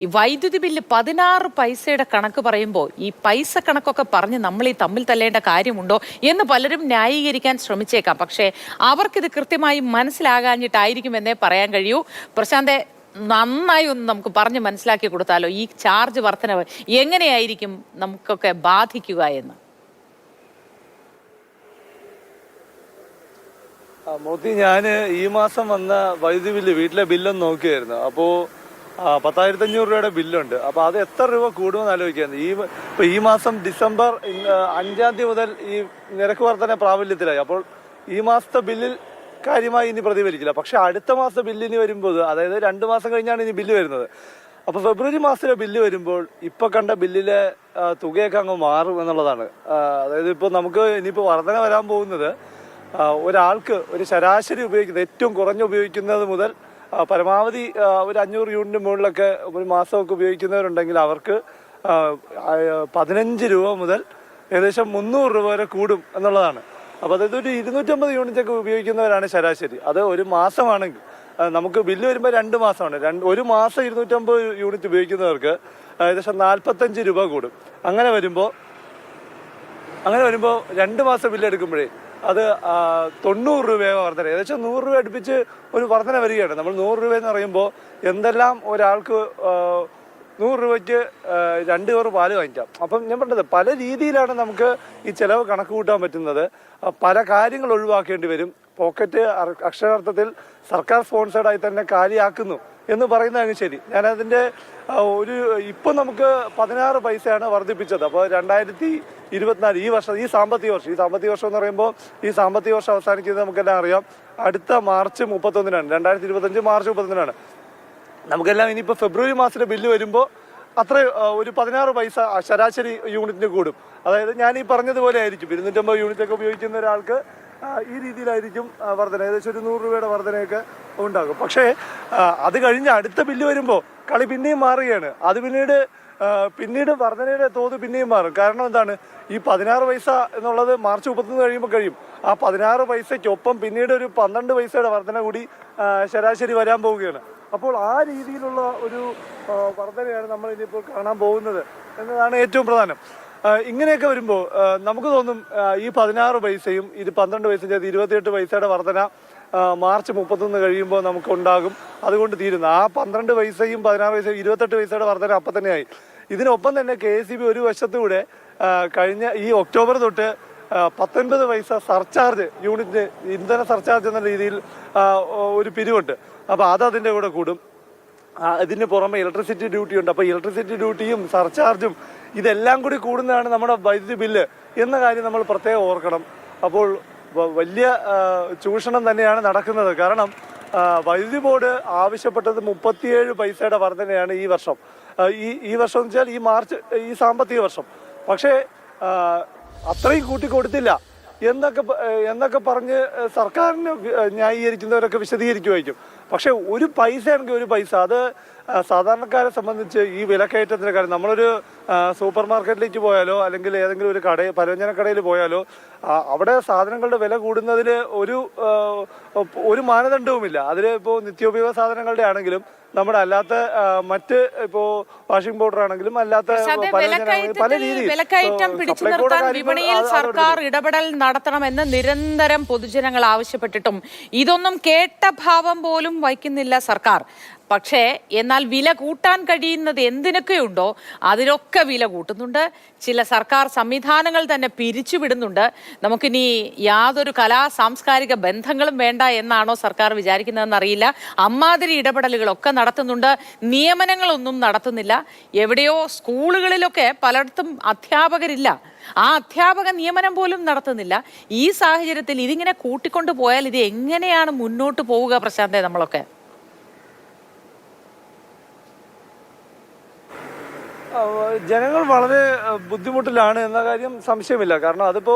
ഈ വൈദ്യുതി ബില്ല് 16 പൈസയുടെ കണക്ക് പറയുമ്പോൾ ഈ പൈസ കണക്കൊക്കെ പറഞ്ഞ് നമ്മൾ ഈ തമ്മിൽ തല്ലേണ്ട കാര്യമുണ്ടോ എന്ന് പലരും ന്യായീകരിക്കാൻ ശ്രമിച്ചേക്കാം. പക്ഷേ അവർക്കിത് കൃത്യമായി മനസ്സിലാകാഞ്ഞിട്ടായിരിക്കും എന്നേ പറയാൻ കഴിയൂ. പ്രശാന്തെ, നന്നായി ഒന്ന് നമുക്ക് പറഞ്ഞ് മനസ്സിലാക്കി കൊടുത്താലോ ഈ ചാർജ് വർധനവ് എങ്ങനെയായിരിക്കും നമുക്കൊക്കെ ബാധിക്കുക എന്ന്? മോത്തി, ഞാൻ ഈ മാസം വന്ന വൈദ്യുതി ബില്ല് വീട്ടിലെ ബില്ലൊന്ന് നോക്കിയായിരുന്നു. അപ്പോൾ 10,500 രൂപയുടെ ബില്ലുണ്ട്. അപ്പോൾ അത് എത്ര രൂപ കൂടുമെന്ന് ആലോചിക്കായിരുന്നു. ഈ മാസം ഡിസംബർ 5-ാം തീയതി മുതൽ ഈ നിരക്ക് വർധന പ്രാബല്യത്തിലായി. അപ്പോൾ ഈ മാസത്തെ ബില്ലിൽ കാര്യമായി ഇനി പ്രതിഫലിക്കില്ല. പക്ഷെ അടുത്ത മാസത്തെ ബില്ലിന് വരുമ്പോൾ, അതായത് 2 മാസം കഴിഞ്ഞാണ് ഇനി ബില്ല് വരുന്നത്. അപ്പോൾ ഫെബ്രുവരി മാസത്തിലെ ബില്ല് വരുമ്പോൾ ഇപ്പൊ കണ്ട ബില്ലിലെ തുകയൊക്കെ അങ്ങ് മാറും എന്നുള്ളതാണ്. അതായത് ഇപ്പോൾ നമുക്ക് ഇനിയിപ്പോൾ വർധന വരാൻ പോകുന്നത് ഒരാൾക്ക് ഒരു ശരാശരി ഉപയോഗിക്കുന്നത്, ഏറ്റവും കുറഞ്ഞ ഉപയോഗിക്കുന്നത് മുതൽ പരമാവധി ഒരു 500 യൂണിറ്റിന് മുകളിലൊക്കെ ഒരു മാസമൊക്കെ ഉപയോഗിക്കുന്നവരുണ്ടെങ്കിൽ അവർക്ക് 15 രൂപ മുതൽ ഏകദേശം 300 രൂപ വരെ കൂടും എന്നുള്ളതാണ്. അപ്പോൾ അതായത് ഒരു 250 യൂണിറ്റൊക്കെ ഉപയോഗിക്കുന്നവരാണ് ശരാശരി. അത് ഒരു മാസമാണെങ്കിൽ, നമുക്ക് ബില്ല് വരുമ്പോൾ 2 മാസമാണ്. ഒരു മാസം 250 യൂണിറ്റ് ഉപയോഗിക്കുന്നവർക്ക് ഏകദേശം 45 രൂപ കൂടും. അങ്ങനെ വരുമ്പോൾ 2 മാസം ബില്ല് എടുക്കുമ്പോഴേ അത് 90 രൂപയോ വർധന, ഏകദേശം 100 രൂപ അടുപ്പിച്ച് ഒരു വർധന വരികയാണ്. നമ്മൾ 100 രൂപ എന്ന് പറയുമ്പോൾ എന്തെല്ലാം ഒരാൾക്ക് 100 രൂപയ്ക്ക് 2 കവർ പാല് വാങ്ങിക്കാം. അപ്പം ഞാൻ പറഞ്ഞത്, പല രീതിയിലാണ് നമുക്ക് ഈ ചെലവ് കണക്ക് കൂട്ടാൻ പറ്റുന്നത്. പല കാര്യങ്ങൾ ഒഴിവാക്കേണ്ടി വരും. പോക്കറ്റ് അക്ഷരാർത്ഥത്തിൽ സർക്കാർ സ്പോൺസേഡായി തന്നെ കാലിയാക്കുന്നു എന്ന് പറയുന്നതാണ് ശരി. ഞാനതിൻ്റെ ഇപ്പം നമുക്ക് 16 പൈസയാണ് വർദ്ധിപ്പിച്ചത്. അപ്പോൾ 2024 ഈ വർഷം, ഈ സാമ്പത്തിക വർഷം എന്ന് പറയുമ്പോൾ ഈ സാമ്പത്തിക വർഷം അവസാനിക്കുന്നത് നമുക്കെല്ലാം അറിയാം അടുത്ത മാർച്ച് 31-നാണ്. 2025 മാർച്ച് 31-നാണ്. നമുക്കെല്ലാം ഇനിയിപ്പോൾ ഫെബ്രുവരി മാസത്തിലെ ബില്ല് വരുമ്പോൾ അത്ര ഒരു 16 പൈസ ശരാശരി യൂണിറ്റിന് കൂടും. അതായത് ഞാൻ ഈ പറഞ്ഞതുപോലെ ആയിരിക്കും. 250 യൂണിറ്റൊക്കെ ഉപയോഗിക്കുന്ന ഒരാൾക്ക് ഈ രീതിയിലായിരിക്കും വർധന. ഏകദേശം ഒരു 100 രൂപയുടെ വർധനയൊക്കെ ഉണ്ടാകും. പക്ഷേ അത് കഴിഞ്ഞ് അടുത്ത ബില്ല് വരുമ്പോൾ കളി പിന്നെയും മാറുകയാണ്. അത് പിന്നീട് വർധനയുടെ തോത് പിന്നെയും മാറും. കാരണം എന്താണ്, ഈ 16 പൈസ എന്നുള്ളത് മാർച്ച് 31 കഴിയുമ്പോൾ കഴിയും. ആ 16 പൈസയ്ക്കൊപ്പം പിന്നീട് ഒരു 12 പൈസയുടെ വർധന കൂടി ശരാശരി വരാൻ പോവുകയാണ്. അപ്പോൾ ആ രീതിയിലുള്ള ഒരു വർധനയാണ് നമ്മൾ ഇനിയിപ്പോൾ കാണാൻ പോകുന്നത് എന്നതാണ് ഏറ്റവും പ്രധാനം. ഇങ്ങനെയൊക്കെ വരുമ്പോൾ നമുക്ക് തോന്നും ഈ 16 പൈസയും 12 പൈസയും ചേർത്ത് 28 പൈസയുടെ വർധന മാർച്ച് 31 കഴിയുമ്പോൾ നമുക്കുണ്ടാകും. അതുകൊണ്ട് തീരുന്നു. ആ 12 പൈസയും 16 പൈസയും 28 പൈസയുടെ വർധന അപ്പം തന്നെയായി. ഇതിനൊപ്പം തന്നെ KSEB ഒരു വശത്തൂടെ കഴിഞ്ഞ ഈ ഒക്ടോബർ തൊട്ട് 19 പൈസ സർചാർജ്, യൂണിറ്റിന് ഇന്ധന സർചാർജ് എന്ന രീതിയിൽ ഒരു പിരിവുണ്ട്. അപ്പോൾ അതിൻ്റെ കൂടെ കൂടും. ഇതിന് പുറമെ ഇലക്ട്രിസിറ്റി ഡ്യൂട്ടി ഉണ്ട്. അപ്പോൾ ഇലക്ട്രിസിറ്റി ഡ്യൂട്ടിയും സർചാർജും ഇതെല്ലാം കൂടി കൂടുന്നതാണ് നമ്മുടെ വൈദ്യുതി ബില്ല് എന്ന കാര്യം നമ്മൾ പ്രത്യേകം ഓർക്കണം. അപ്പോൾ വലിയ ചൂഷണം തന്നെയാണ് നടക്കുന്നത്. കാരണം വൈദ്യുതി ബോർഡ് ആവശ്യപ്പെട്ടത് 37 പൈസയുടെ വർധനയാണ് ഈ വർഷം. ഈ വർഷം എന്ന് വെച്ചാൽ ഈ സാമ്പത്തിക വർഷം. പക്ഷേ അത്രയും കൂട്ടിക്കൊടുത്തില്ല എന്നൊക്കെ പറഞ്ഞ് സർക്കാരിന് ന്യായീകരിക്കുന്നവരൊക്കെ വിശദീകരിക്കുമായിരിക്കും. പക്ഷെ ഒരു പൈസ ആണെങ്കിൽ ഒരു പൈസ, അത് സാധാരണക്കാരെ സംബന്ധിച്ച് ഈ വിലക്കയറ്റത്തിൻ്റെ കാര്യം, നമ്മളൊരു സൂപ്പർ മാർക്കറ്റിലേക്ക് പോയാലോ അല്ലെങ്കിൽ ഏതെങ്കിലും ഒരു പലവ്യഞ്ജന കടയിൽ പോയാലോ അവിടെ സാധനങ്ങളുടെ വില കൂടുന്നതിൽ ഒരു മാനദണ്ഡവുമില്ല. അതിൽ ഇപ്പോൾ നിത്യോപയോഗ സാധനങ്ങളുടെ ആണെങ്കിലും നമ്മുടെ അല്ലാത്ത മറ്റ് ഇപ്പോ വാഷിംഗ് പൗഡർ ആണെങ്കിലും അല്ലാത്ത പല രീതിയിൽ വിലക്കയറ്റം പിടിച്ചു നിർത്താൻ വിപണിയിൽ സർക്കാർ ഇടപെടൽ നടത്തണമെന്ന് നിരന്തരം പൊതുജനങ്ങൾ ആവശ്യപ്പെട്ടിട്ടും ഇതൊന്നും കേട്ട ഭാവം പോലും വയ്ക്കുന്നില്ല സർക്കാർ. പക്ഷേ എന്നാൽ വില കൂട്ടാൻ കഴിയുന്നത് എന്തിനൊക്കെയുണ്ടോ അതിനൊക്കെ വില കൂട്ടുന്നുണ്ട്. ചില സർക്കാർ സംവിധാനങ്ങൾ തന്നെ പിരിച്ചുവിടുന്നുണ്ട്. നമുക്കിനി യാതൊരു സാംസ്കാരിക ബന്ധങ്ങളും വേണ്ട എന്നാണോ സർക്കാർ വിചാരിക്കുന്നതെന്ന് അറിയില്ല. അമ്മാതിരി ഇടപെടലുകളൊക്കെ നടത്തുന്നുണ്ട്. നിയമനങ്ങളൊന്നും നടത്തുന്നില്ല. എവിടെയോ സ്കൂളുകളിലൊക്കെ പലയിടത്തും അധ്യാപകരില്ല. ആ അധ്യാപക നിയമനം പോലും നടത്തുന്നില്ല. ഈ സാഹചര്യത്തിൽ ഇതിങ്ങനെ കൂട്ടിക്കൊണ്ടു പോയാൽ ഇത് എങ്ങനെയാണ് മുന്നോട്ട് പോവുക പ്രശാന്തേ? നമ്മളൊക്കെ ജനങ്ങൾ വളരെ ബുദ്ധിമുട്ടിലാണ് എന്ന കാര്യം സംശയമില്ല. കാരണം അതിപ്പോ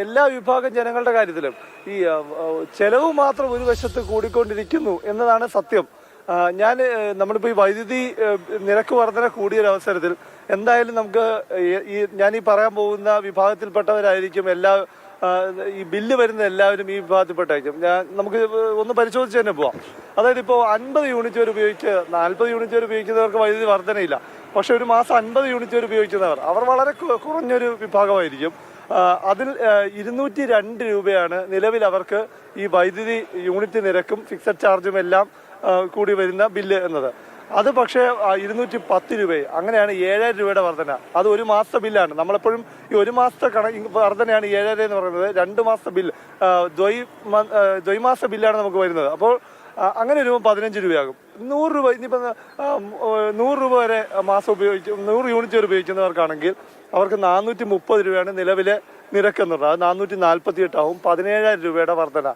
എല്ലാ വിഭാഗം ജനങ്ങളുടെ കാര്യത്തിലും ഈ ചെലവ് മാത്രം ഒരു വശത്ത് കൂടിക്കൊണ്ടിരിക്കുന്നു എന്നതാണ് സത്യം. നമ്മളിപ്പോൾ ഈ വൈദ്യുതി നിരക്ക് വർധന കൂടിയൊരവസരത്തിൽ എന്തായാലും നമുക്ക് ഞാൻ ഈ പറയാൻ പോകുന്ന വിഭാഗത്തിൽപ്പെട്ടവരായിരിക്കും എല്ലാ ഈ ബില്ല് വരുന്ന എല്ലാവരും ഈ വിഭാഗത്തിൽപ്പെട്ടായിരിക്കും. നമുക്ക് ഒന്ന് പരിശോധിച്ച് തന്നെ പോവാം. അതായത് ഇപ്പോൾ 50 യൂണിറ്റ് വരെ ഉപയോഗിച്ച് 40 യൂണിറ്റ് വരെ ഉപയോഗിക്കുന്നവർക്ക് വൈദ്യുതി വർധനയില്ല. പക്ഷെ ഒരു മാസം 50 യൂണിറ്റ് വരെ ഉപയോഗിക്കുന്നവർ വളരെ കുറഞ്ഞൊരു വിഭാഗമായിരിക്കും. അതിൽ 202 രൂപയാണ് നിലവിൽ അവർക്ക് ഈ വൈദ്യുതി യൂണിറ്റ് നിരക്കും ഫിക്സഡ് ചാർജും എല്ലാം കൂടി വരുന്ന ബില്ല് എന്നത്. അത് പക്ഷേ 210 രൂപയെ അങ്ങനെയാണ് 7000 രൂപയുടെ വർധന. അത് ഒരു മാസത്തെ ബില്ലാണ്. നമ്മളെപ്പോഴും ഈ ഒരു മാസത്തെ വർധനയാണ് 7000 എന്ന് പറയുന്നത്. 2 മാസത്തെ ബില്ല് ദ്വൈമാസ ബില്ലാണ് നമുക്ക് വരുന്നത്. അപ്പോൾ അങ്ങനെ വരുമ്പോൾ 15 രൂപയാകും. 100 രൂപ ഇനിയിപ്പോൾ 100 രൂപ വരെ മാസം 100 യൂണിറ്റ് വരെ ഉപയോഗിക്കുന്നവർക്കാണെങ്കിൽ അവർക്ക് 430 രൂപയാണ് നിലവിലെ നിരക്ക് എന്നുള്ളത്. അത് 448 ആവും. 17000 രൂപയുടെ വർധന.